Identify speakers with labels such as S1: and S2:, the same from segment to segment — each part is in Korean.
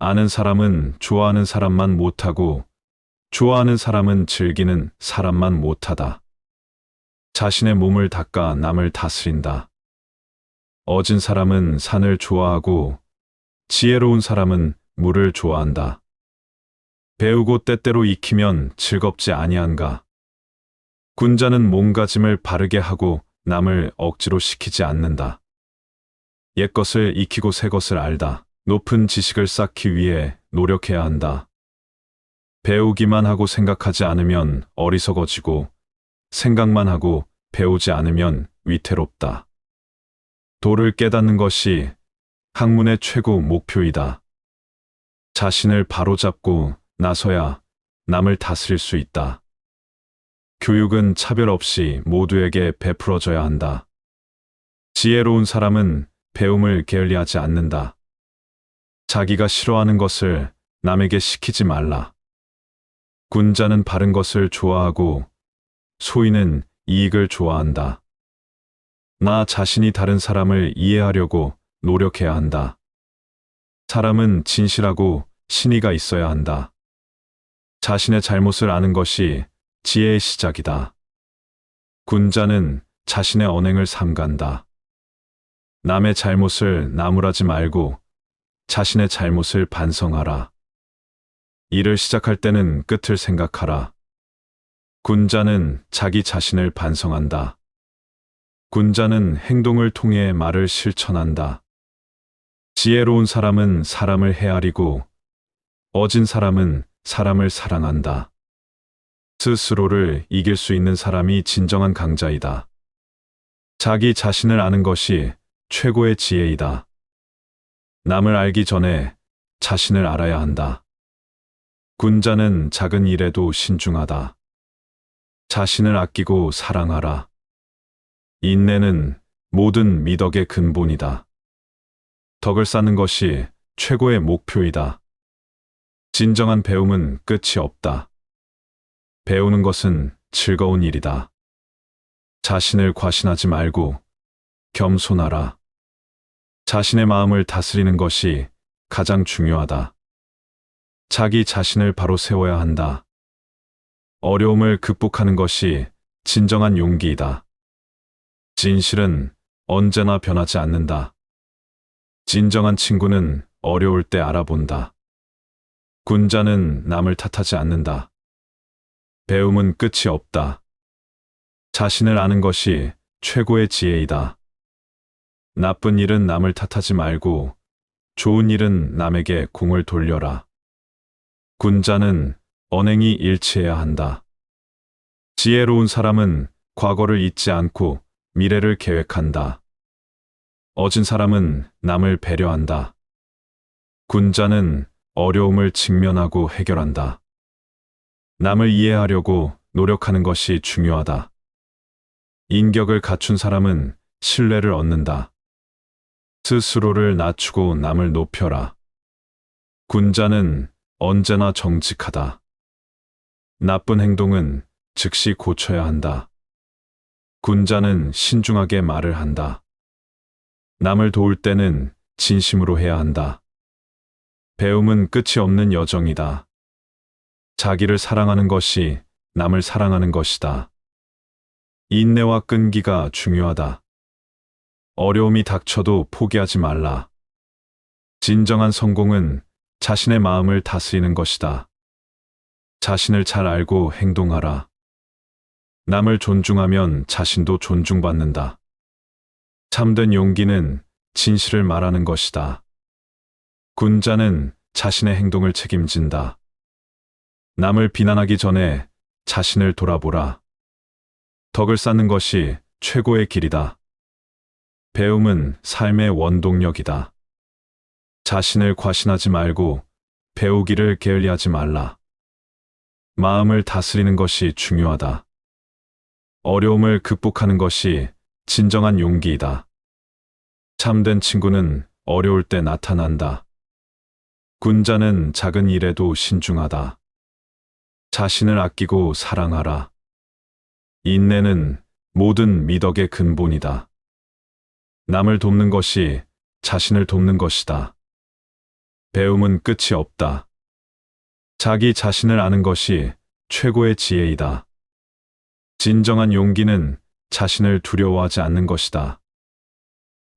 S1: 아는 사람은 좋아하는 사람만 못하고 좋아하는 사람은 즐기는 사람만 못하다. 자신의 몸을 닦아 남을 다스린다. 어진 사람은 산을 좋아하고 지혜로운 사람은 물을 좋아한다. 배우고 때때로 익히면 즐겁지 아니한가. 군자는 몸가짐을 바르게 하고 남을 억지로 시키지 않는다. 옛것을 익히고 새것을 알다. 높은 지식을 쌓기 위해 노력해야 한다. 배우기만 하고 생각하지 않으면 어리석어지고 생각만 하고 배우지 않으면 위태롭다. 도를 깨닫는 것이 학문의 최고 목표이다. 자신을 바로잡고 나서야 남을 다스릴 수 있다. 교육은 차별 없이 모두에게 베풀어져야 한다. 지혜로운 사람은 배움을 게을리하지 않는다. 자기가 싫어하는 것을 남에게 시키지 말라. 군자는 바른 것을 좋아하고 소인은 이익을 좋아한다. 나 자신이 다른 사람을 이해하려고 노력해야 한다. 사람은 진실하고 신의가 있어야 한다. 자신의 잘못을 아는 것이 지혜의 시작이다. 군자는 자신의 언행을 삼간다. 남의 잘못을 나무라지 말고 자신의 잘못을 반성하라. 일을 시작할 때는 끝을 생각하라. 군자는 자기 자신을 반성한다. 군자는 행동을 통해 말을 실천한다. 지혜로운 사람은 사람을 헤아리고 어진 사람은 사람을 사랑한다. 스스로를 이길 수 있는 사람이 진정한 강자이다. 자기 자신을 아는 것이 최고의 지혜이다. 남을 알기 전에 자신을 알아야 한다. 군자는 작은 일에도 신중하다. 자신을 아끼고 사랑하라. 인내는 모든 미덕의 근본이다. 덕을 쌓는 것이 최고의 목표이다. 진정한 배움은 끝이 없다. 배우는 것은 즐거운 일이다. 자신을 과신하지 말고 겸손하라. 자신의 마음을 다스리는 것이 가장 중요하다. 자기 자신을 바로 세워야 한다. 어려움을 극복하는 것이 진정한 용기이다. 진실은 언제나 변하지 않는다. 진정한 친구는 어려울 때 알아본다. 군자는 남을 탓하지 않는다. 배움은 끝이 없다. 자신을 아는 것이 최고의 지혜이다. 나쁜 일은 남을 탓하지 말고 좋은 일은 남에게 공을 돌려라. 군자는 언행이 일치해야 한다. 지혜로운 사람은 과거를 잊지 않고 미래를 계획한다. 어진 사람은 남을 배려한다. 군자는 어려움을 직면하고 해결한다. 남을 이해하려고 노력하는 것이 중요하다. 인격을 갖춘 사람은 신뢰를 얻는다. 스스로를 낮추고 남을 높여라. 군자는 언제나 정직하다. 나쁜 행동은 즉시 고쳐야 한다. 군자는 신중하게 말을 한다. 남을 도울 때는 진심으로 해야 한다. 배움은 끝이 없는 여정이다. 자기를 사랑하는 것이 남을 사랑하는 것이다. 인내와 끈기가 중요하다. 어려움이 닥쳐도 포기하지 말라. 진정한 성공은 자신의 마음을 다스리는 것이다. 자신을 잘 알고 행동하라. 남을 존중하면 자신도 존중받는다. 참된 용기는 진실을 말하는 것이다. 군자는 자신의 행동을 책임진다. 남을 비난하기 전에 자신을 돌아보라. 덕을 쌓는 것이 최고의 길이다. 배움은 삶의 원동력이다. 자신을 과신하지 말고 배우기를 게을리하지 말라. 마음을 다스리는 것이 중요하다. 어려움을 극복하는 것이 진정한 용기이다. 참된 친구는 어려울 때 나타난다. 군자는 작은 일에도 신중하다. 자신을 아끼고 사랑하라. 인내는 모든 미덕의 근본이다. 남을 돕는 것이 자신을 돕는 것이다. 배움은 끝이 없다. 자기 자신을 아는 것이 최고의 지혜이다. 진정한 용기는 자신을 두려워하지 않는 것이다.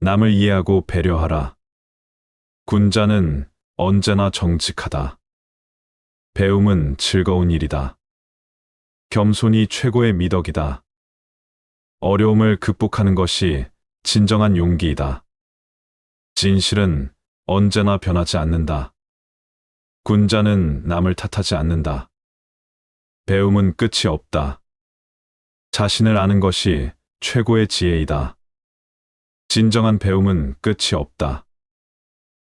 S1: 남을 이해하고 배려하라. 군자는 언제나 정직하다. 배움은 즐거운 일이다. 겸손이 최고의 미덕이다. 어려움을 극복하는 것이 진정한 용기이다. 진실은 언제나 변하지 않는다. 군자는 남을 탓하지 않는다. 배움은 끝이 없다. 자신을 아는 것이 최고의 지혜이다. 진정한 배움은 끝이 없다.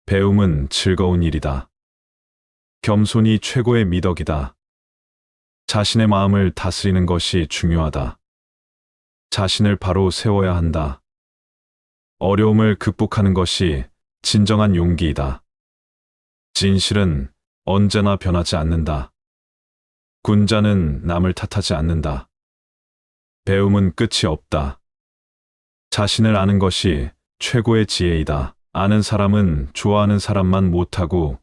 S1: 배움은 즐거운 일이다. 겸손이 최고의 미덕이다. 자신의 마음을 다스리는 것이 중요하다. 자신을 바로 세워야 한다. 어려움을 극복하는 것이 진정한 용기이다. 진실은 언제나 변하지 않는다. 군자는 남을 탓하지 않는다. 배움은 끝이 없다. 자신을 아는 것이 최고의 지혜이다. 아는 사람은 좋아하는 사람만 못하고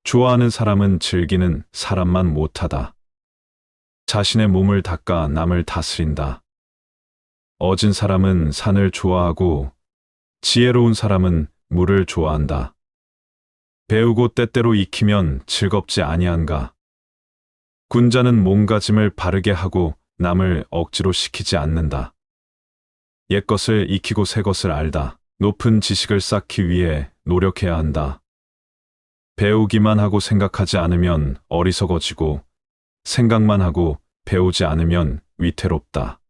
S1: 좋아하는 사람은 즐기는 사람만 못하다. 자신의 몸을 닦아 남을 다스린다. 어진 사람은 산을 좋아하고 지혜로운 사람은 물을 좋아한다. 배우고 때때로 익히면 즐겁지 아니한가. 군자는 몸가짐을 바르게 하고 남을 억지로 시키지 않는다. 옛것을 익히고 새것을 알다. 높은 지식을 쌓기 위해 노력해야 한다. 배우기만 하고 생각하지 않으면 어리석어지고 생각만 하고 배우지 않으면 위태롭다.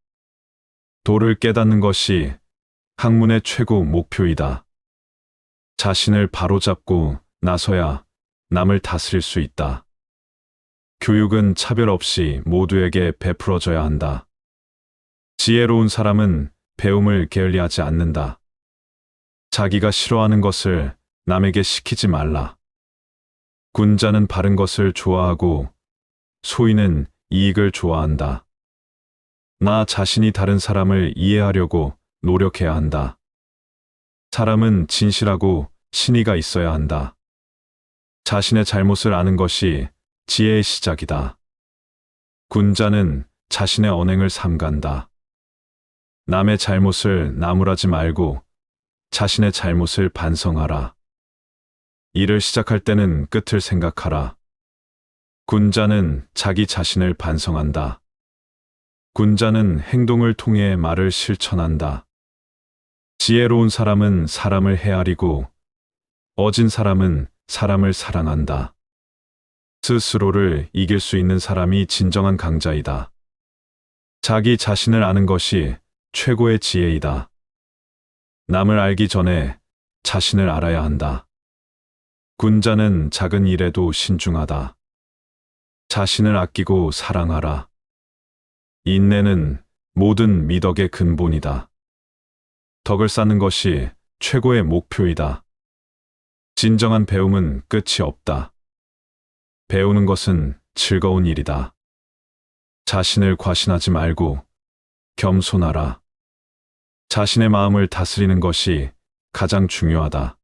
S1: 도를 깨닫는 것이 학문의 최고 목표이다. 자신을 바로잡고 나서야 남을 다스릴 수 있다. 교육은 차별 없이 모두에게 베풀어져야 한다. 지혜로운 사람은 배움을 게을리하지 않는다. 자기가 싫어하는 것을 남에게 시키지 말라. 군자는 바른 것을 좋아하고 소인은 이익을 좋아한다. 나 자신이 다른 사람을 이해하려고 노력해야 한다. 사람은 진실하고 신의가 있어야 한다. 자신의 잘못을 아는 것이 지혜의 시작이다. 군자는 자신의 언행을 삼간다. 남의 잘못을 나무라지 말고 자신의 잘못을 반성하라. 일을 시작할 때는 끝을 생각하라. 군자는 자기 자신을 반성한다. 군자는 행동을 통해 말을 실천한다. 지혜로운 사람은 사람을 헤아리고 어진 사람은 사람을 사랑한다. 스스로를 이길 수 있는 사람이 진정한 강자이다. 자기 자신을 아는 것이 최고의 지혜이다. 남을 알기 전에 자신을 알아야 한다. 군자는 작은 일에도 신중하다. 자신을 아끼고 사랑하라. 인내는 모든 미덕의 근본이다. 덕을 쌓는 것이 최고의 목표이다. 진정한 배움은 끝이 없다. 배우는 것은 즐거운 일이다. 자신을 과신하지 말고 겸손하라. 자신의 마음을 다스리는 것이 가장 중요하다.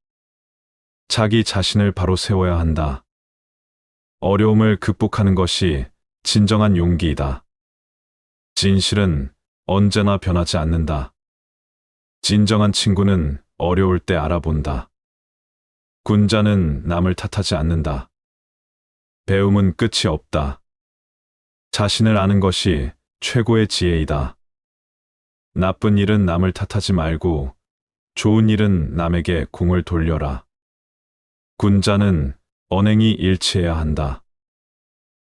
S1: 자기 자신을 바로 세워야 한다. 어려움을 극복하는 것이 진정한 용기이다. 진실은 언제나 변하지 않는다. 진정한 친구는 어려울 때 알아본다. 군자는 남을 탓하지 않는다. 배움은 끝이 없다. 자신을 아는 것이 최고의 지혜이다. 나쁜 일은 남을 탓하지 말고 좋은 일은 남에게 공을 돌려라. 군자는 언행이 일치해야 한다.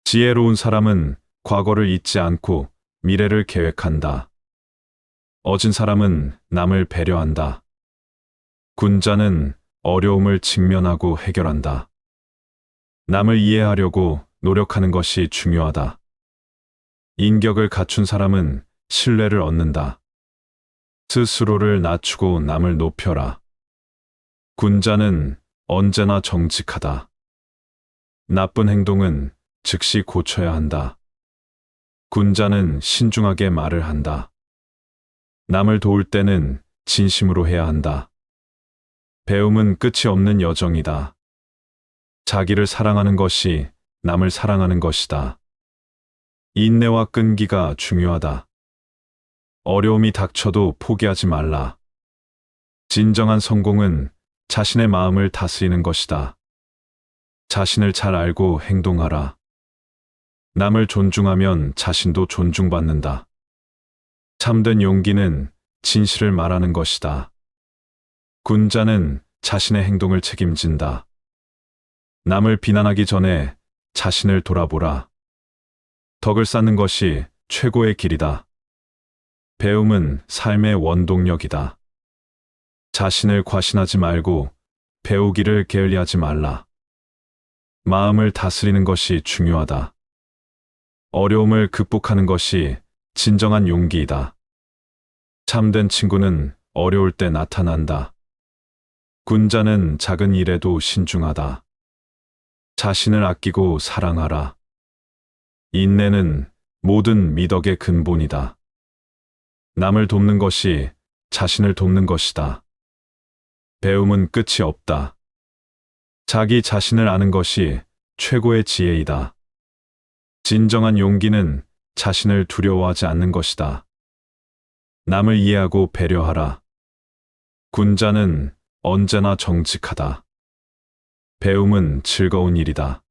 S1: 지혜로운 사람은 과거를 잊지 않고 미래를 계획한다. 어진 사람은 남을 배려한다. 군자는 어려움을 직면하고 해결한다. 남을 이해하려고 노력하는 것이 중요하다. 인격을 갖춘 사람은 신뢰를 얻는다. 스스로를 낮추고 남을 높여라. 군자는 언제나 정직하다. 나쁜 행동은 즉시 고쳐야 한다. 군자는 신중하게 말을 한다. 남을 도울 때는 진심으로 해야 한다. 배움은 끝이 없는 여정이다. 자기를 사랑하는 것이 남을 사랑하는 것이다. 인내와 끈기가 중요하다. 어려움이 닥쳐도 포기하지 말라. 진정한 성공은 자신의 마음을 다스리는 것이다. 자신을 잘 알고 행동하라. 남을 존중하면 자신도 존중받는다. 참된 용기는 진실을 말하는 것이다. 군자는 자신의 행동을 책임진다. 남을 비난하기 전에 자신을 돌아보라. 덕을 쌓는 것이 최고의 길이다. 배움은 삶의 원동력이다. 자신을 과신하지 말고 배우기를 게을리하지 말라. 마음을 다스리는 것이 중요하다. 어려움을 극복하는 것이 진정한 용기이다. 참된 친구는 어려울 때 나타난다. 군자는 작은 일에도 신중하다. 자신을 아끼고 사랑하라. 인내는 모든 미덕의 근본이다. 남을 돕는 것이 자신을 돕는 것이다. 배움은 끝이 없다. 자기 자신을 아는 것이 최고의 지혜이다. 진정한 용기는 자신을 두려워하지 않는 것이다. 남을 이해하고 배려하라. 군자는 언제나 정직하다. 배움은 즐거운 일이다.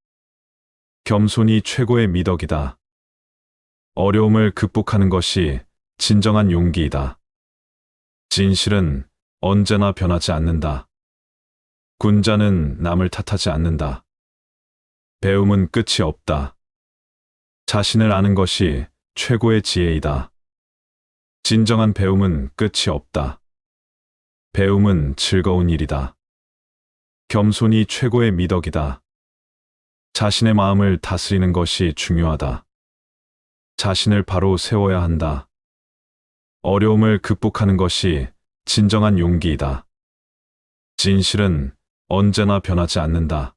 S1: 겸손이 최고의 미덕이다. 어려움을 극복하는 것이 진정한 용기이다. 진실은 언제나 변하지 않는다. 군자는 남을 탓하지 않는다. 배움은 끝이 없다. 자신을 아는 것이 최고의 지혜이다. 진정한 배움은 끝이 없다. 배움은 즐거운 일이다. 겸손이 최고의 미덕이다. 자신의 마음을 다스리는 것이 중요하다. 자신을 바로 세워야 한다. 어려움을 극복하는 것이 진정한 용기이다. 진실은 언제나 변하지 않는다.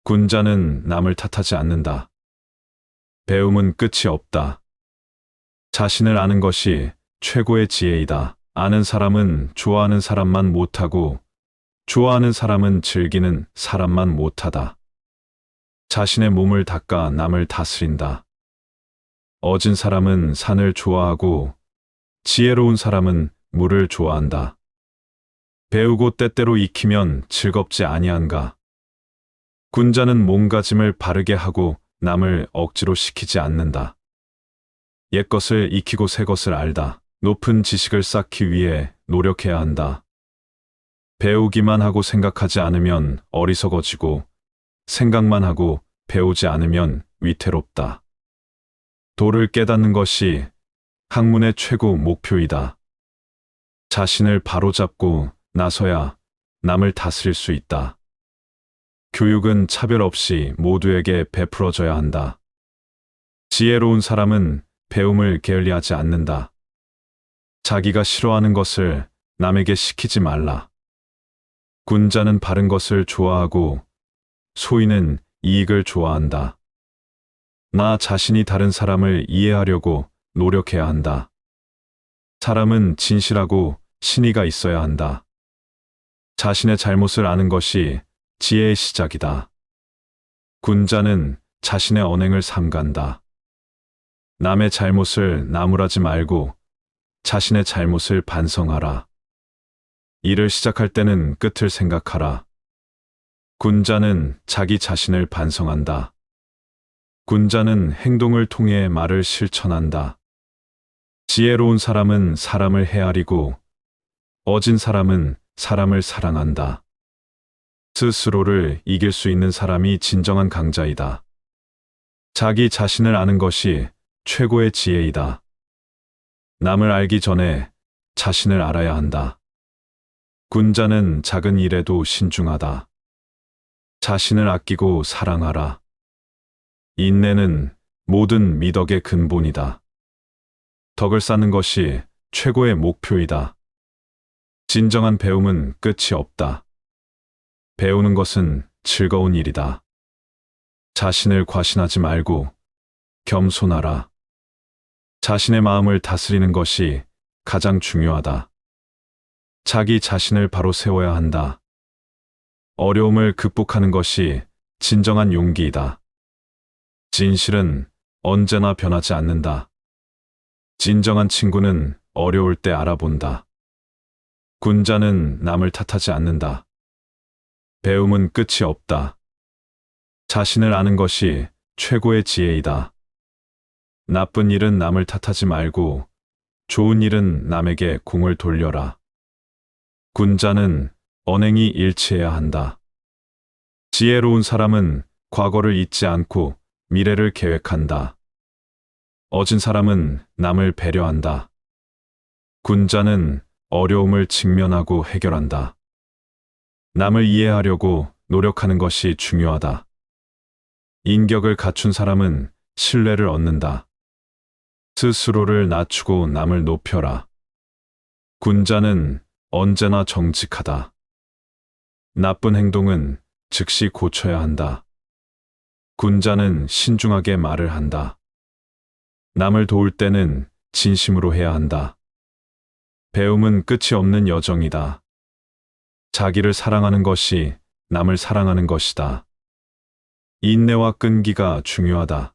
S1: 군자는 남을 탓하지 않는다. 배움은 끝이 없다. 자신을 아는 것이 최고의 지혜이다. 아는 사람은 좋아하는 사람만 못하고 좋아하는 사람은 즐기는 사람만 못하다. 자신의 몸을 닦아 남을 다스린다. 어진 사람은 산을 좋아하고 지혜로운 사람은 물을 좋아한다. 배우고 때때로 익히면 즐겁지 아니한가. 군자는 몸가짐을 바르게 하고 남을 억지로 시키지 않는다. 옛것을 익히고 새것을 알다. 높은 지식을 쌓기 위해 노력해야 한다. 배우기만 하고 생각하지 않으면 어리석어지고 생각만 하고 배우지 않으면 위태롭다. 도를 깨닫는 것이 학문의 최고 목표이다. 자신을 바로잡고 나서야 남을 다스릴 수 있다. 교육은 차별 없이 모두에게 베풀어져야 한다. 지혜로운 사람은 배움을 게을리하지 않는다. 자기가 싫어하는 것을 남에게 시키지 말라. 군자는 바른 것을 좋아하고 소인은 이익을 좋아한다. 나 자신이 다른 사람을 이해하려고 노력해야 한다. 사람은 진실하고 신의가 있어야 한다. 자신의 잘못을 아는 것이 지혜의 시작이다. 군자는 자신의 언행을 삼간다. 남의 잘못을 나무라지 말고 자신의 잘못을 반성하라. 일을 시작할 때는 끝을 생각하라. 군자는 자기 자신을 반성한다. 군자는 행동을 통해 말을 실천한다. 지혜로운 사람은 사람을 헤아리고 어진 사람은 사람을 사랑한다. 스스로를 이길 수 있는 사람이 진정한 강자이다. 자기 자신을 아는 것이 최고의 지혜이다. 남을 알기 전에 자신을 알아야 한다. 군자는 작은 일에도 신중하다. 자신을 아끼고 사랑하라. 인내는 모든 미덕의 근본이다. 덕을 쌓는 것이 최고의 목표이다. 진정한 배움은 끝이 없다. 배우는 것은 즐거운 일이다. 자신을 과신하지 말고 겸손하라. 자신의 마음을 다스리는 것이 가장 중요하다. 자기 자신을 바로 세워야 한다. 어려움을 극복하는 것이 진정한 용기이다. 진실은 언제나 변하지 않는다. 진정한 친구는 어려울 때 알아본다. 군자는 남을 탓하지 않는다. 배움은 끝이 없다. 자신을 아는 것이 최고의 지혜이다. 나쁜 일은 남을 탓하지 말고 좋은 일은 남에게 공을 돌려라. 군자는 언행이 일치해야 한다. 지혜로운 사람은 과거를 잊지 않고 미래를 계획한다. 어진 사람은 남을 배려한다. 군자는 어려움을 직면하고 해결한다. 남을 이해하려고 노력하는 것이 중요하다. 인격을 갖춘 사람은 신뢰를 얻는다. 스스로를 낮추고 남을 높여라. 군자는 언제나 정직하다. 나쁜 행동은 즉시 고쳐야 한다. 군자는 신중하게 말을 한다. 남을 도울 때는 진심으로 해야 한다. 배움은 끝이 없는 여정이다. 자기를 사랑하는 것이 남을 사랑하는 것이다. 인내와 끈기가 중요하다.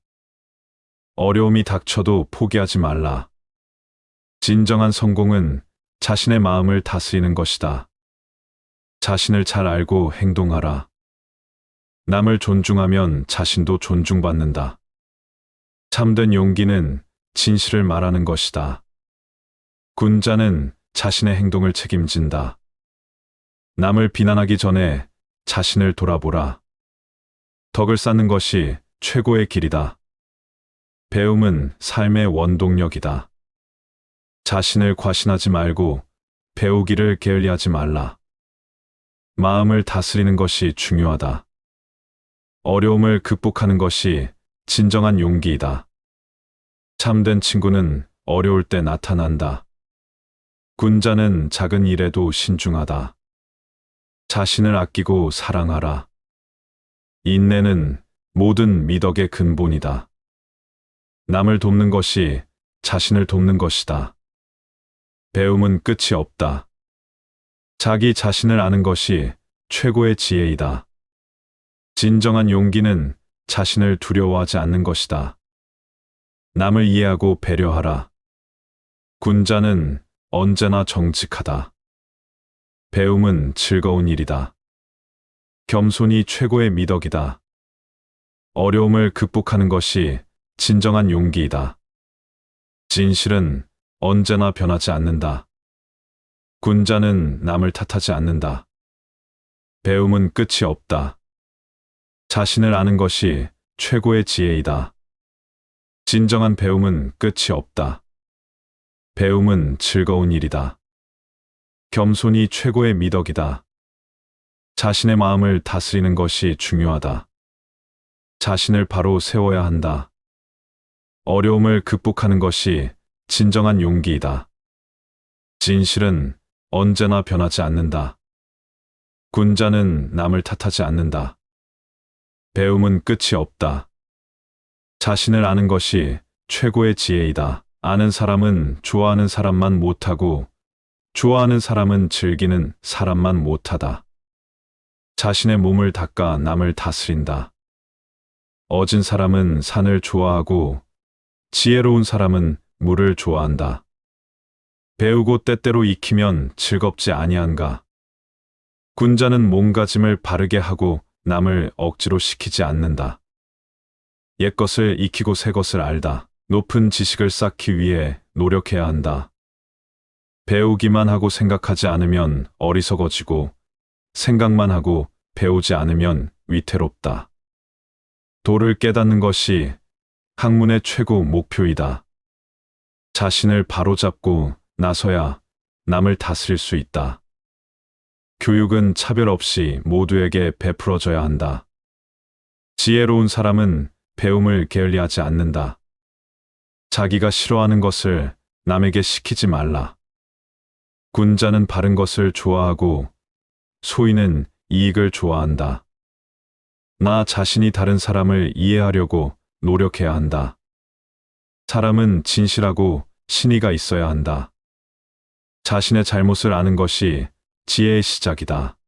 S1: 어려움이 닥쳐도 포기하지 말라. 진정한 성공은 자신의 마음을 다스리는 것이다. 자신을 잘 알고 행동하라. 남을 존중하면 자신도 존중받는다. 참된 용기는 진실을 말하는 것이다. 군자는 자신의 행동을 책임진다. 남을 비난하기 전에 자신을 돌아보라. 덕을 쌓는 것이 최고의 길이다. 배움은 삶의 원동력이다. 자신을 과신하지 말고 배우기를 게을리하지 말라. 마음을 다스리는 것이 중요하다. 어려움을 극복하는 것이 진정한 용기이다. 참된 친구는 어려울 때 나타난다. 군자는 작은 일에도 신중하다. 자신을 아끼고 사랑하라. 인내는 모든 미덕의 근본이다. 남을 돕는 것이 자신을 돕는 것이다. 배움은 끝이 없다. 자기 자신을 아는 것이 최고의 지혜이다. 진정한 용기는 자신을 두려워하지 않는 것이다. 남을 이해하고 배려하라. 군자는 언제나 정직하다. 배움은 즐거운 일이다. 겸손이 최고의 미덕이다. 어려움을 극복하는 것이 진정한 용기이다. 진실은 언제나 변하지 않는다. 군자는 남을 탓하지 않는다. 배움은 끝이 없다. 자신을 아는 것이 최고의 지혜이다. 진정한 배움은 끝이 없다. 배움은 즐거운 일이다. 겸손이 최고의 미덕이다. 자신의 마음을 다스리는 것이 중요하다. 자신을 바로 세워야 한다. 어려움을 극복하는 것이 진정한 용기이다. 진실은 언제나 변하지 않는다. 군자는 남을 탓하지 않는다. 배움은 끝이 없다. 자신을 아는 것이 최고의 지혜이다. 아는 사람은 좋아하는 사람만 못하고 좋아하는 사람은 즐기는 사람만 못하다. 자신의 몸을 닦아 남을 다스린다. 어진 사람은 산을 좋아하고 지혜로운 사람은 물을 좋아한다. 배우고 때때로 익히면 즐겁지 아니한가. 군자는 몸가짐을 바르게 하고 남을 억지로 시키지 않는다. 옛것을 익히고 새것을 알다. 높은 지식을 쌓기 위해 노력해야 한다. 배우기만 하고 생각하지 않으면 어리석어지고 생각만 하고 배우지 않으면 위태롭다. 도를 깨닫는 것이 학문의 최고 목표이다. 자신을 바로잡고 나서야 남을 다스릴 수 있다. 교육은 차별 없이 모두에게 베풀어져야 한다. 지혜로운 사람은 배움을 게을리하지 않는다. 자기가 싫어하는 것을 남에게 시키지 말라. 군자는 바른 것을 좋아하고 소인은 이익을 좋아한다. 나 자신이 다른 사람을 이해하려고 노력해야 한다. 사람은 진실하고 신의가 있어야 한다. 자신의 잘못을 아는 것이 지혜의 시작이다.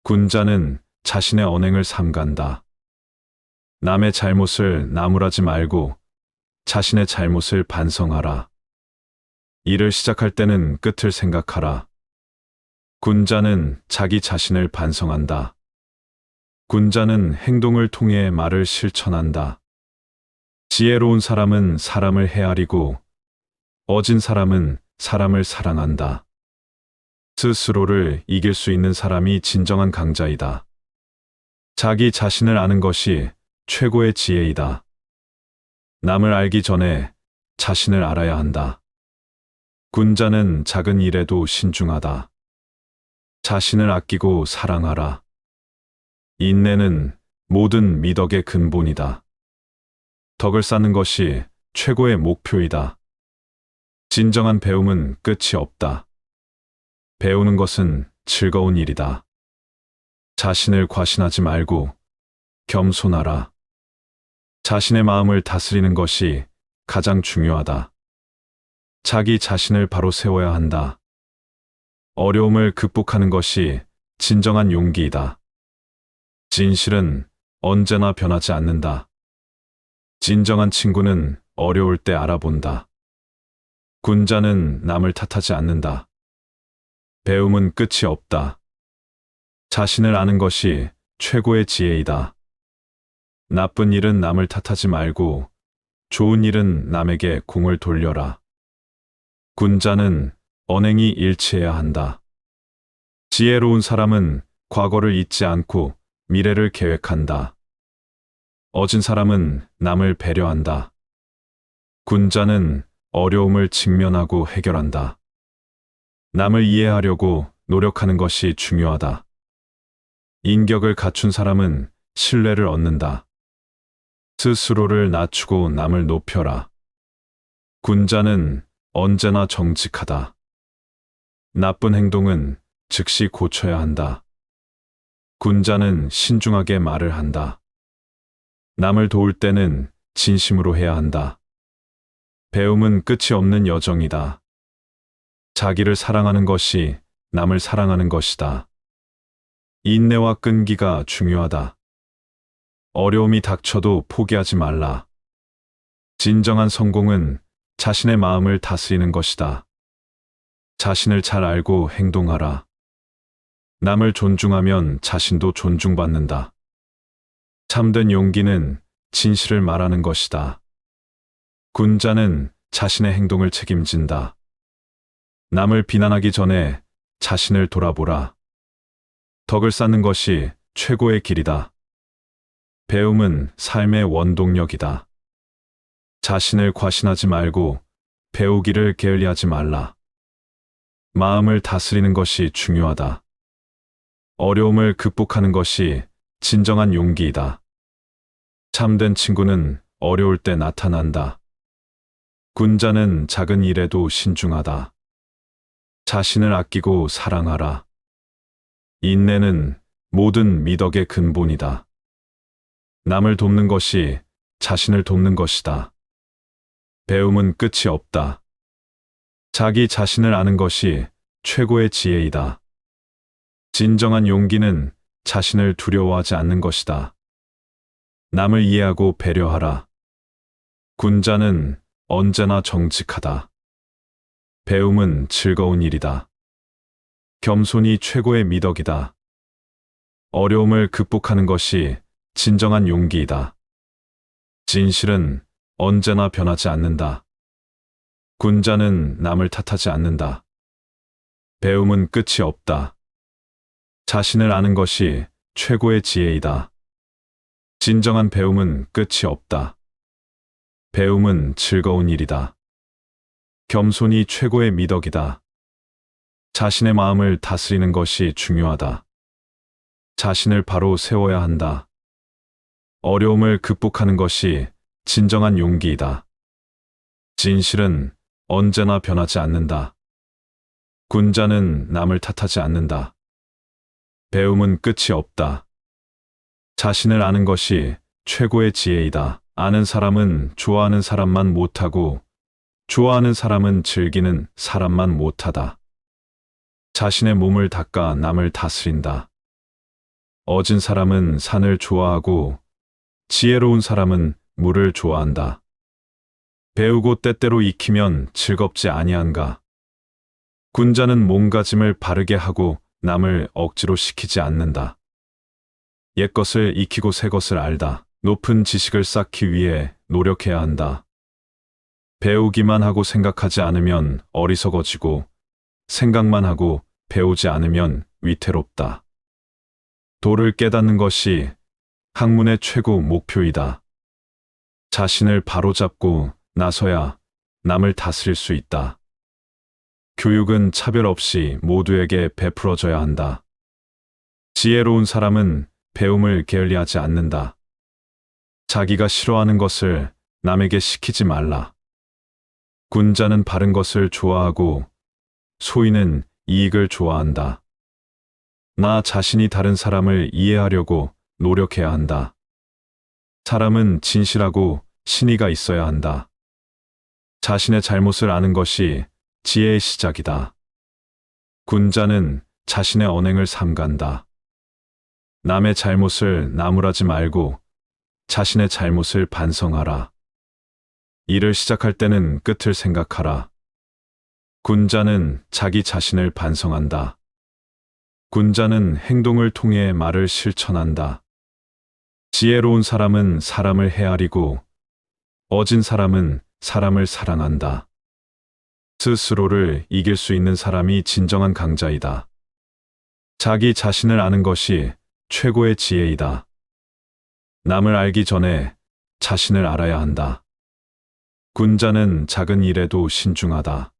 S1: 군자는 자신의 언행을 삼간다. 남의 잘못을 나무라지 말고 자신의 잘못을 반성하라. 일을 시작할 때는 끝을 생각하라. 군자는 자기 자신을 반성한다. 군자는 행동을 통해 말을 실천한다. 지혜로운 사람은 사람을 헤아리고 어진 사람은 사람을 사랑한다. 스스로를 이길 수 있는 사람이 진정한 강자이다. 자기 자신을 아는 것이 최고의 지혜이다. 남을 알기 전에 자신을 알아야 한다. 군자는 작은 일에도 신중하다. 자신을 아끼고 사랑하라. 인내는 모든 미덕의 근본이다. 덕을 쌓는 것이 최고의 목표이다. 진정한 배움은 끝이 없다. 배우는 것은 즐거운 일이다. 자신을 과신하지 말고 겸손하라. 자신의 마음을 다스리는 것이 가장 중요하다. 자기 자신을 바로 세워야 한다. 어려움을 극복하는 것이 진정한 용기이다. 진실은 언제나 변하지 않는다. 진정한 친구는 어려울 때 알아본다. 군자는 남을 탓하지 않는다. 배움은 끝이 없다. 자신을 아는 것이 최고의 지혜이다. 나쁜 일은 남을 탓하지 말고 좋은 일은 남에게 공을 돌려라. 군자는 언행이 일치해야 한다. 지혜로운 사람은 과거를 잊지 않고 미래를 계획한다. 어진 사람은 남을 배려한다. 군자는 어려움을 직면하고 해결한다. 남을 이해하려고 노력하는 것이 중요하다. 인격을 갖춘 사람은 신뢰를 얻는다. 스스로를 낮추고 남을 높여라. 군자는 언제나 정직하다. 나쁜 행동은 즉시 고쳐야 한다. 군자는 신중하게 말을 한다. 남을 도울 때는 진심으로 해야 한다. 배움은 끝이 없는 여정이다. 자기를 사랑하는 것이 남을 사랑하는 것이다. 인내와 끈기가 중요하다. 어려움이 닥쳐도 포기하지 말라. 진정한 성공은 자신의 마음을 다스리는 것이다. 자신을 잘 알고 행동하라. 남을 존중하면 자신도 존중받는다. 참된 용기는 진실을 말하는 것이다. 군자는 자신의 행동을 책임진다. 남을 비난하기 전에 자신을 돌아보라. 덕을 쌓는 것이 최고의 길이다. 배움은 삶의 원동력이다. 자신을 과신하지 말고 배우기를 게을리하지 말라. 마음을 다스리는 것이 중요하다. 어려움을 극복하는 것이 진정한 용기이다. 참된 친구는 어려울 때 나타난다. 군자는 작은 일에도 신중하다. 자신을 아끼고 사랑하라. 인내는 모든 미덕의 근본이다. 남을 돕는 것이 자신을 돕는 것이다. 배움은 끝이 없다. 자기 자신을 아는 것이 최고의 지혜이다. 진정한 용기는 자신을 두려워하지 않는 것이다. 남을 이해하고 배려하라. 군자는 언제나 정직하다. 배움은 즐거운 일이다. 겸손이 최고의 미덕이다. 어려움을 극복하는 것이 진정한 용기이다. 진실은 언제나 변하지 않는다. 군자는 남을 탓하지 않는다. 배움은 끝이 없다. 자신을 아는 것이 최고의 지혜이다. 진정한 배움은 끝이 없다. 배움은 즐거운 일이다. 겸손이 최고의 미덕이다. 자신의 마음을 다스리는 것이 중요하다. 자신을 바로 세워야 한다. 어려움을 극복하는 것이 진정한 용기이다. 진실은 언제나 변하지 않는다. 군자는 남을 탓하지 않는다. 배움은 끝이 없다. 자신을 아는 것이 최고의 지혜이다. 아는 사람은 좋아하는 사람만 못하고 좋아하는 사람은 즐기는 사람만 못하다. 자신의 몸을 닦아 남을 다스린다. 어진 사람은 산을 좋아하고 지혜로운 사람은 물을 좋아한다. 배우고 때때로 익히면 즐겁지 아니한가. 군자는 몸가짐을 바르게 하고 남을 억지로 시키지 않는다. 옛것을 익히고 새것을 알다. 높은 지식을 쌓기 위해 노력해야 한다. 배우기만 하고 생각하지 않으면 어리석어지고 생각만 하고 배우지 않으면 위태롭다. 도를 깨닫는 것이 학문의 최고 목표이다. 자신을 바로잡고 나서야 남을 다스릴 수 있다. 교육은 차별 없이 모두에게 베풀어져야 한다. 지혜로운 사람은 배움을 게을리하지 않는다. 자기가 싫어하는 것을 남에게 시키지 말라. 군자는 바른 것을 좋아하고 소인은 이익을 좋아한다. 나 자신이 다른 사람을 이해하려고 노력해야 한다. 사람은 진실하고 신의가 있어야 한다. 자신의 잘못을 아는 것이 지혜의 시작이다. 군자는 자신의 언행을 삼간다. 남의 잘못을 나무라지 말고 자신의 잘못을 반성하라. 일을 시작할 때는 끝을 생각하라. 군자는 자기 자신을 반성한다. 군자는 행동을 통해 말을 실천한다. 지혜로운 사람은 사람을 헤아리고 어진 사람은 사람을 사랑한다. 스스로를 이길 수 있는 사람이 진정한 강자이다. 자기 자신을 아는 것이 최고의 지혜이다. 남을 알기 전에 자신을 알아야 한다. 군자는 작은 일에도 신중하다.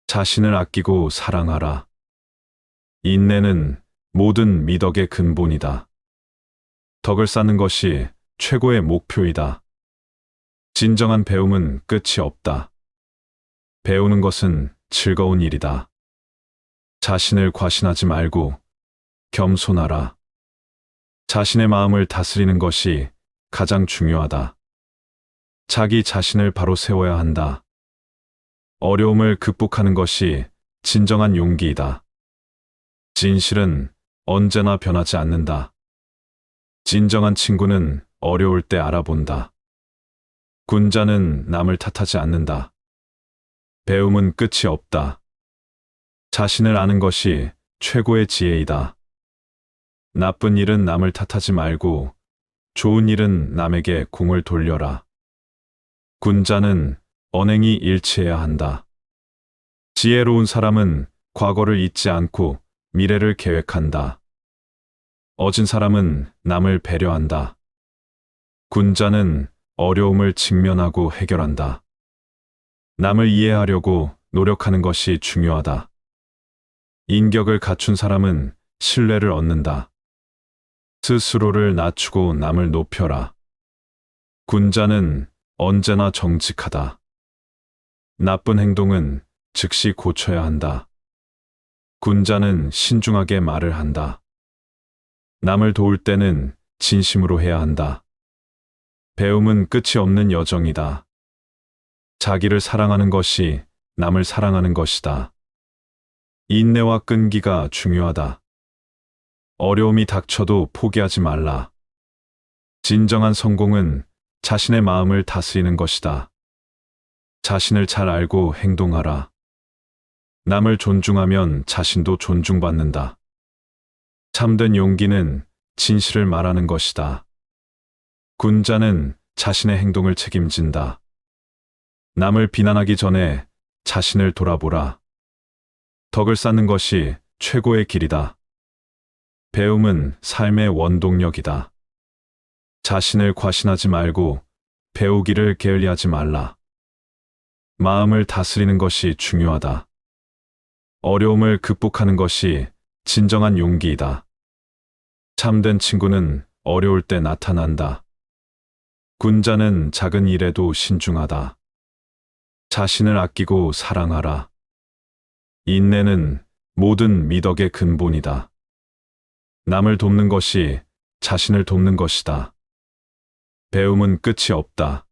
S1: 자신을 아끼고 사랑하라. 인내는 모든 미덕의 근본이다. 덕을 쌓는 것이 최고의 목표이다. 진정한 배움은 끝이 없다. 배우는 것은 즐거운 일이다. 자신을 과신하지 말고 겸손하라. 자신의 마음을 다스리는 것이 가장 중요하다. 자기 자신을 바로 세워야 한다. 어려움을 극복하는 것이 진정한 용기이다. 진실은 언제나 변하지 않는다. 진정한 친구는 어려울 때 알아본다. 군자는 남을 탓하지 않는다. 배움은 끝이 없다. 자신을 아는 것이 최고의 지혜이다. 나쁜 일은 남을 탓하지 말고 좋은 일은 남에게 공을 돌려라. 군자는 언행이 일치해야 한다. 지혜로운 사람은 과거를 잊지 않고 미래를 계획한다. 어진 사람은 남을 배려한다. 군자는 어려움을 직면하고 해결한다. 남을 이해하려고 노력하는 것이 중요하다. 인격을 갖춘 사람은 신뢰를 얻는다. 스스로를 낮추고 남을 높여라. 군자는 언제나 정직하다. 나쁜 행동은 즉시 고쳐야 한다. 군자는 신중하게 말을 한다. 남을 도울 때는 진심으로 해야 한다. 배움은 끝이 없는 여정이다. 자기를 사랑하는 것이 남을 사랑하는 것이다. 인내와 끈기가 중요하다. 어려움이 닥쳐도 포기하지 말라. 진정한 성공은 자신의 마음을 다스리는 것이다. 자신을 잘 알고 행동하라. 남을 존중하면 자신도 존중받는다. 참된 용기는 진실을 말하는 것이다. 군자는 자신의 행동을 책임진다. 남을 비난하기 전에 자신을 돌아보라. 덕을 쌓는 것이 최고의 길이다. 배움은 삶의 원동력이다. 자신을 과신하지 말고 배우기를 게을리하지 말라. 마음을 다스리는 것이 중요하다. 어려움을 극복하는 것이 진정한 용기이다. 참된 친구는 어려울 때 나타난다. 군자는 작은 일에도 신중하다. 자신을 아끼고 사랑하라. 인내는 모든 미덕의 근본이다. 남을 돕는 것이 자신을 돕는 것이다. 배움은 끝이 없다.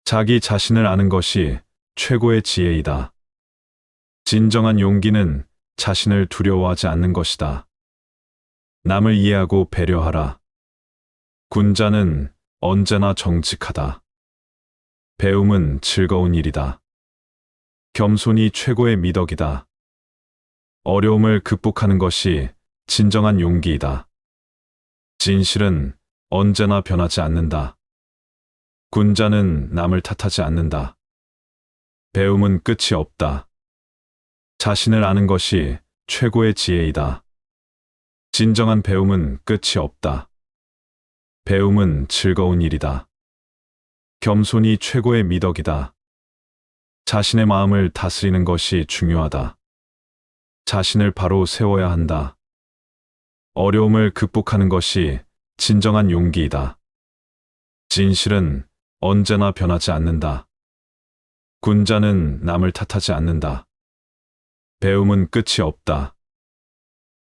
S1: 자기 자신을 아는 것이 최고의 지혜이다. 진정한 용기는 자신을 두려워하지 않는 것이다. 남을 이해하고 배려하라. 군자는 언제나 정직하다. 배움은 즐거운 일이다. 겸손이 최고의 미덕이다. 어려움을 극복하는 것이 진정한 용기이다. 진실은 언제나 변하지 않는다. 군자는 남을 탓하지 않는다. 배움은 끝이 없다. 자신을 아는 것이 최고의 지혜이다. 진정한 배움은 끝이 없다. 배움은 즐거운 일이다. 겸손이 최고의 미덕이다. 자신의 마음을 다스리는 것이 중요하다. 자신을 바로 세워야 한다. 어려움을 극복하는 것이 진정한 용기이다. 진실은 언제나 변하지 않는다. 군자는 남을 탓하지 않는다. 배움은 끝이 없다.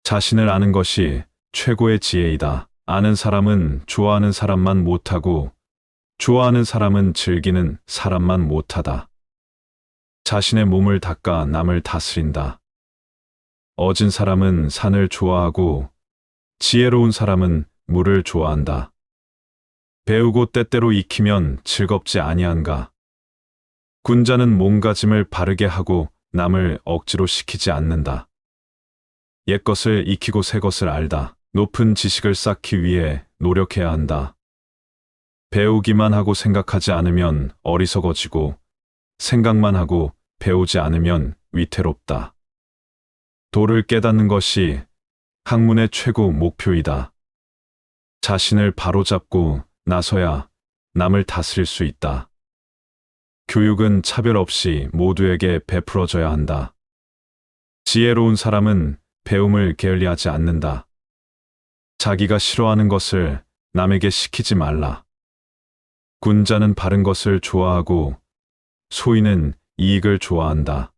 S1: 자신을 아는 것이 최고의 지혜이다. 아는 사람은 좋아하는 사람만 못하고 좋아하는 사람은 즐기는 사람만 못하다. 자신의 몸을 닦아 남을 다스린다. 어진 사람은 산을 좋아하고 지혜로운 사람은 물을 좋아한다. 배우고 때때로 익히면 즐겁지 아니한가. 군자는 몸가짐을 바르게 하고 남을 억지로 시키지 않는다. 옛것을 익히고 새것을 알다. 높은 지식을 쌓기 위해 노력해야 한다. 배우기만 하고 생각하지 않으면 어리석어지고 생각만 하고 배우지 않으면 위태롭다. 도를 깨닫는 것이 학문의 최고 목표이다. 자신을 바로잡고 나서야 남을 다스릴 수 있다. 교육은 차별 없이 모두에게 베풀어져야 한다. 지혜로운 사람은 배움을 게을리하지 않는다. 자기가 싫어하는 것을 남에게 시키지 말라. 군자는 바른 것을 좋아하고 소인은 이익을 좋아한다.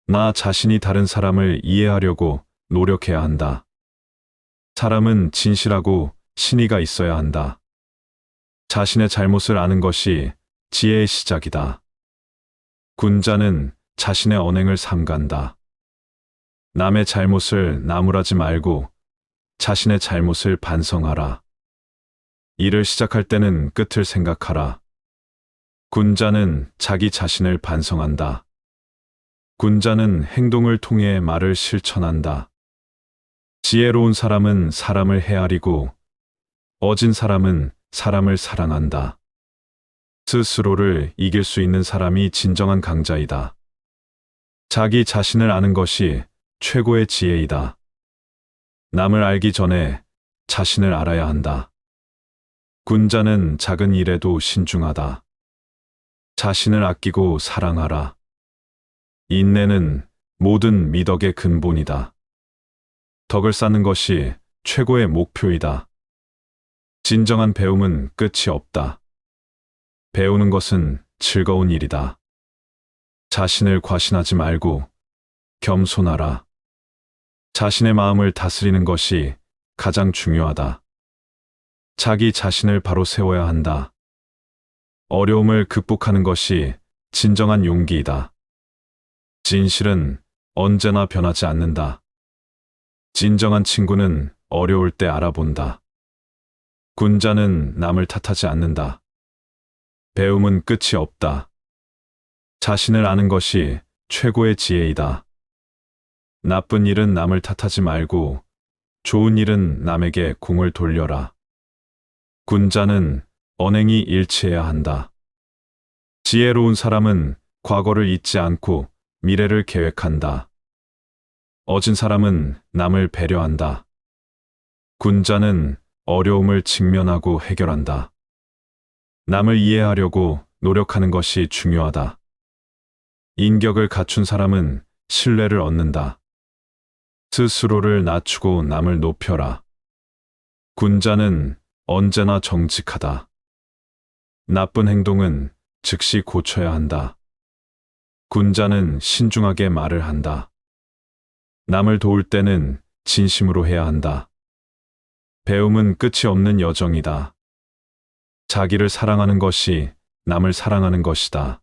S1: 나 자신이 다른 사람을 이해하려고 노력해야 한다. 사람은 진실하고 신의가 있어야 한다. 자신의 잘못을 아는 것이 지혜의 시작이다. 군자는 자신의 언행을 삼간다. 남의 잘못을 나무라지 말고 자신의 잘못을 반성하라. 일을 시작할 때는 끝을 생각하라. 군자는 자기 자신을 반성한다. 군자는 행동을 통해 말을 실천한다. 지혜로운 사람은 사람을 헤아리고 어진 사람은 사람을 사랑한다. 스스로를 이길 수 있는 사람이 진정한 강자이다. 자기 자신을 아는 것이 최고의 지혜이다. 남을 알기 전에 자신을 알아야 한다. 군자는 작은 일에도 신중하다. 자신을 아끼고 사랑하라. 인내는 모든 미덕의 근본이다. 덕을 쌓는 것이 최고의 목표이다. 진정한 배움은 끝이 없다. 배우는 것은 즐거운 일이다. 자신을 과신하지 말고 겸손하라. 자신의 마음을 다스리는 것이 가장 중요하다. 자기 자신을 바로 세워야 한다. 어려움을 극복하는 것이 진정한 용기이다. 진실은 언제나 변하지 않는다. 진정한 친구는 어려울 때 알아본다. 군자는 남을 탓하지 않는다. 배움은 끝이 없다. 자신을 아는 것이 최고의 지혜이다. 나쁜 일은 남을 탓하지 말고 좋은 일은 남에게 공을 돌려라. 군자는 언행이 일치해야 한다. 지혜로운 사람은 과거를 잊지 않고 미래를 계획한다. 어진 사람은 남을 배려한다. 군자는 어려움을 직면하고 해결한다. 남을 이해하려고 노력하는 것이 중요하다. 인격을 갖춘 사람은 신뢰를 얻는다. 스스로를 낮추고 남을 높여라. 군자는 언제나 정직하다. 나쁜 행동은 즉시 고쳐야 한다. 군자는 신중하게 말을 한다. 남을 도울 때는 진심으로 해야 한다. 배움은 끝이 없는 여정이다. 자기를 사랑하는 것이 남을 사랑하는 것이다.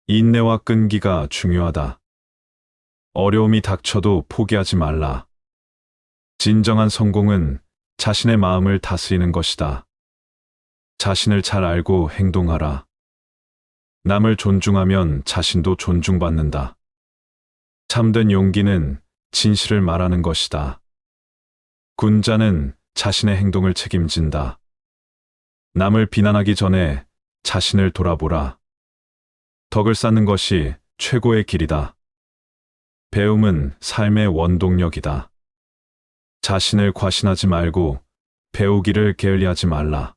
S1: 인내와 끈기가 중요하다. 어려움이 닥쳐도 포기하지 말라. 진정한 성공은 자신의 마음을 다스리는 것이다. 자신을 잘 알고 행동하라. 남을 존중하면 자신도 존중받는다. 참된 용기는 진실을 말하는 것이다. 군자는 자신의 행동을 책임진다. 남을 비난하기 전에 자신을 돌아보라. 덕을 쌓는 것이 최고의 길이다. 배움은 삶의 원동력이다. 자신을 과신하지 말고 배우기를 게을리하지 말라.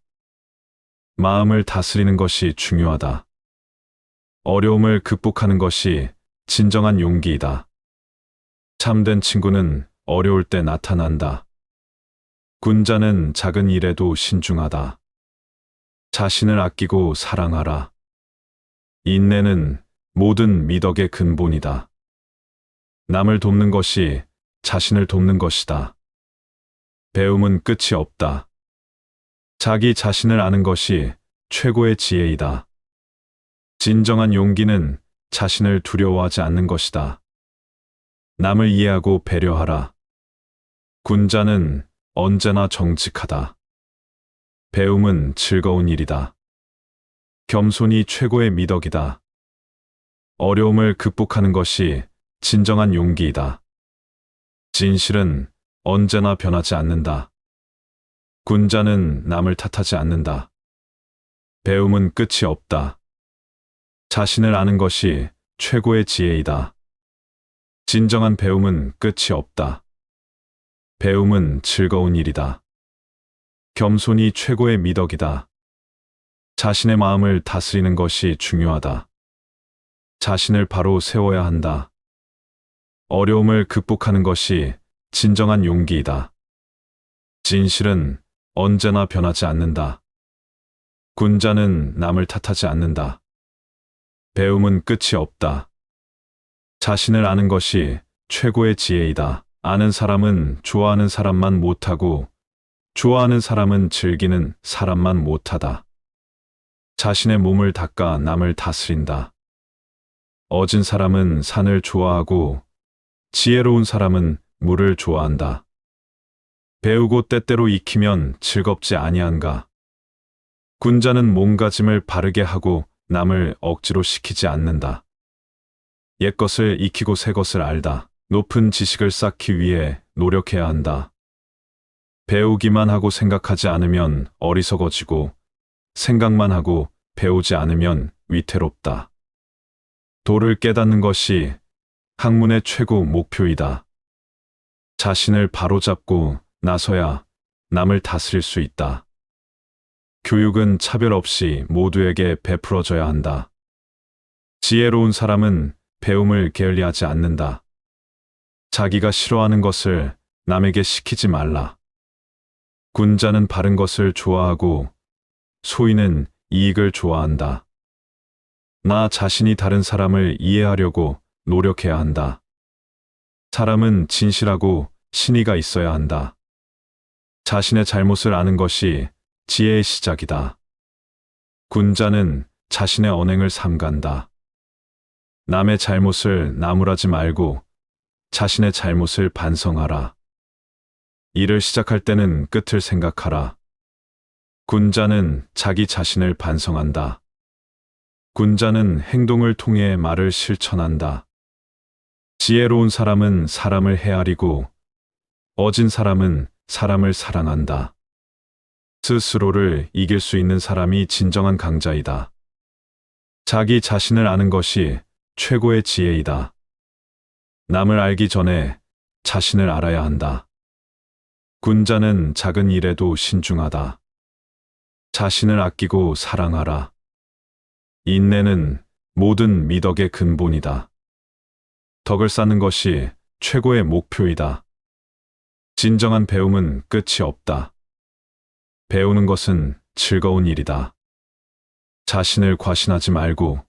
S1: 마음을 다스리는 것이 중요하다. 어려움을 극복하는 것이 진정한 용기이다. 참된 친구는 어려울 때 나타난다. 군자는 작은 일에도 신중하다. 자신을 아끼고 사랑하라. 인내는 모든 미덕의 근본이다. 남을 돕는 것이 자신을 돕는 것이다. 배움은 끝이 없다. 자기 자신을 아는 것이 최고의 지혜이다. 진정한 용기는 자신을 두려워하지 않는 것이다. 남을 이해하고 배려하라. 군자는 언제나 정직하다. 배움은 즐거운 일이다. 겸손이 최고의 미덕이다. 어려움을 극복하는 것이 진정한 용기이다. 진실은 언제나 변하지 않는다. 군자는 남을 탓하지 않는다. 배움은 끝이 없다. 자신을 아는 것이 최고의 지혜이다. 진정한 배움은 끝이 없다. 배움은 즐거운 일이다. 겸손이 최고의 미덕이다. 자신의 마음을 다스리는 것이 중요하다. 자신을 바로 세워야 한다. 어려움을 극복하는 것이 진정한 용기이다. 진실은 언제나 변하지 않는다. 군자는 남을 탓하지 않는다. 배움은 끝이 없다. 자신을 아는 것이 최고의 지혜이다. 아는 사람은 좋아하는 사람만 못하고 좋아하는 사람은 즐기는 사람만 못하다. 자신의 몸을 닦아 남을 다스린다. 어진 사람은 산을 좋아하고 지혜로운 사람은 물을 좋아한다. 배우고 때때로 익히면 즐겁지 아니한가. 군자는 몸가짐을 바르게 하고 남을 억지로 시키지 않는다. 옛것을 익히고 새것을 알다. 높은 지식을 쌓기 위해 노력해야 한다. 배우기만 하고 생각하지 않으면 어리석어지고 생각만 하고 배우지 않으면 위태롭다. 도를 깨닫는 것이 학문의 최고 목표이다. 자신을 바로잡고 나서야 남을 다스릴 수 있다. 교육은 차별 없이 모두에게 베풀어져야 한다. 지혜로운 사람은 배움을 게을리하지 않는다. 자기가 싫어하는 것을 남에게 시키지 말라. 군자는 바른 것을 좋아하고 소인은 이익을 좋아한다. 나 자신이 다른 사람을 이해하려고 노력해야 한다. 사람은 진실하고 신의가 있어야 한다. 자신의 잘못을 아는 것이 지혜의 시작이다. 군자는 자신의 언행을 삼간다. 남의 잘못을 나무라지 말고 자신의 잘못을 반성하라. 일을 시작할 때는 끝을 생각하라. 군자는 자기 자신을 반성한다. 군자는 행동을 통해 말을 실천한다. 지혜로운 사람은 사람을 헤아리고 어진 사람은 사람을 사랑한다. 스스로를 이길 수 있는 사람이 진정한 강자이다. 자기 자신을 아는 것이 최고의 지혜이다. 남을 알기 전에 자신을 알아야 한다. 군자는 작은 일에도 신중하다. 자신을 아끼고 사랑하라. 인내는 모든 미덕의 근본이다. 덕을 쌓는 것이 최고의 목표이다. 진정한 배움은 끝이 없다. 배우는 것은 즐거운 일이다. 자신을 과신하지 말고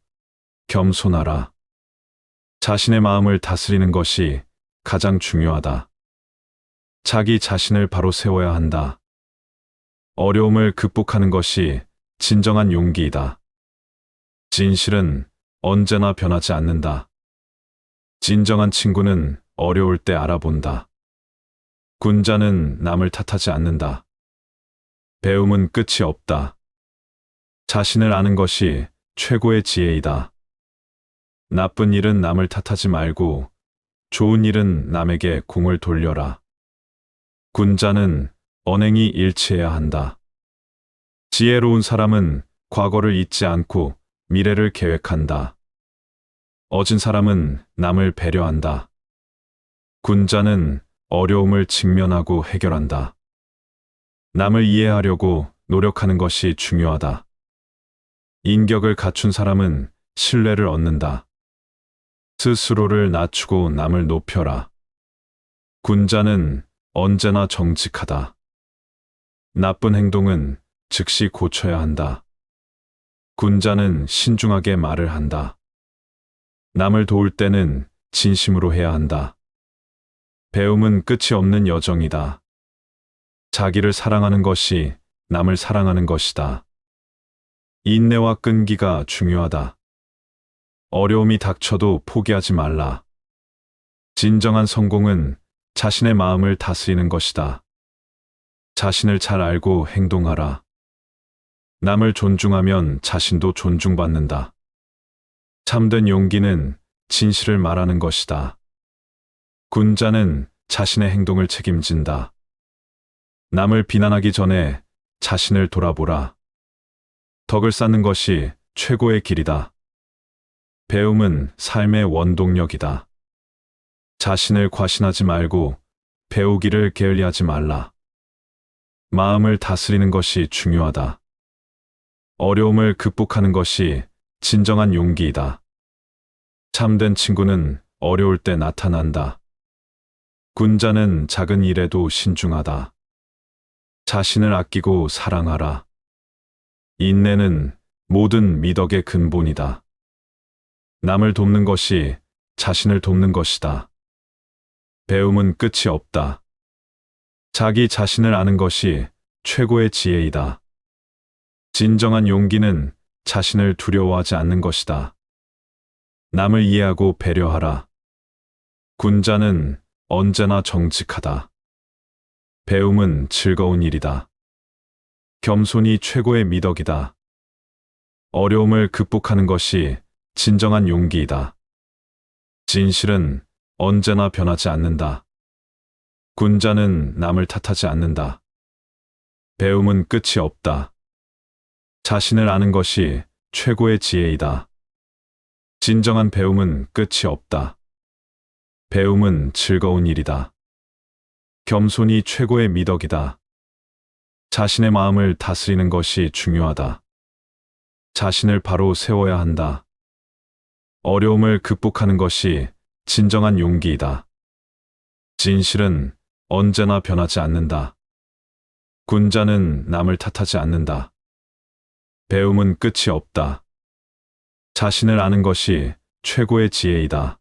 S1: 겸손하라. 자신의 마음을 다스리는 것이 가장 중요하다. 자기 자신을 바로 세워야 한다. 어려움을 극복하는 것이 진정한 용기이다. 진실은 언제나 변하지 않는다. 진정한 친구는 어려울 때 알아본다. 군자는 남을 탓하지 않는다. 배움은 끝이 없다. 자신을 아는 것이 최고의 지혜이다. 나쁜 일은 남을 탓하지 말고 좋은 일은 남에게 공을 돌려라. 군자는 언행이 일치해야 한다. 지혜로운 사람은 과거를 잊지 않고 미래를 계획한다. 어진 사람은 남을 배려한다. 군자는 어려움을 직면하고 해결한다. 남을 이해하려고 노력하는 것이 중요하다. 인격을 갖춘 사람은 신뢰를 얻는다. 스스로를 낮추고 남을 높여라. 군자는 언제나 정직하다. 나쁜 행동은 즉시 고쳐야 한다. 군자는 신중하게 말을 한다. 남을 도울 때는 진심으로 해야 한다. 배움은 끝이 없는 여정이다. 자기를 사랑하는 것이 남을 사랑하는 것이다. 인내와 끈기가 중요하다. 어려움이 닥쳐도 포기하지 말라. 진정한 성공은 자신의 마음을 다스리는 것이다. 자신을 잘 알고 행동하라. 남을 존중하면 자신도 존중받는다. 참된 용기는 진실을 말하는 것이다. 군자는 자신의 행동을 책임진다. 남을 비난하기 전에 자신을 돌아보라. 덕을 쌓는 것이 최고의 길이다. 배움은 삶의 원동력이다. 자신을 과신하지 말고 배우기를 게을리하지 말라. 마음을 다스리는 것이 중요하다. 어려움을 극복하는 것이 진정한 용기이다. 참된 친구는 어려울 때 나타난다. 군자는 작은 일에도 신중하다. 자신을 아끼고 사랑하라. 인내는 모든 미덕의 근본이다. 남을 돕는 것이 자신을 돕는 것이다. 배움은 끝이 없다. 자기 자신을 아는 것이 최고의 지혜이다. 진정한 용기는 자신을 두려워하지 않는 것이다. 남을 이해하고 배려하라. 군자는 언제나 정직하다. 배움은 즐거운 일이다. 겸손이 최고의 미덕이다. 어려움을 극복하는 것이 진정한 용기이다. 진실은 언제나 변하지 않는다. 군자는 남을 탓하지 않는다. 배움은 끝이 없다. 자신을 아는 것이 최고의 지혜이다. 진정한 배움은 끝이 없다. 배움은 즐거운 일이다. 겸손이 최고의 미덕이다. 자신의 마음을 다스리는 것이 중요하다. 자신을 바로 세워야 한다. 어려움을 극복하는 것이 진정한 용기이다. 진실은 언제나 변하지 않는다. 군자는 남을 탓하지 않는다. 배움은 끝이 없다. 자신을 아는 것이 최고의 지혜이다.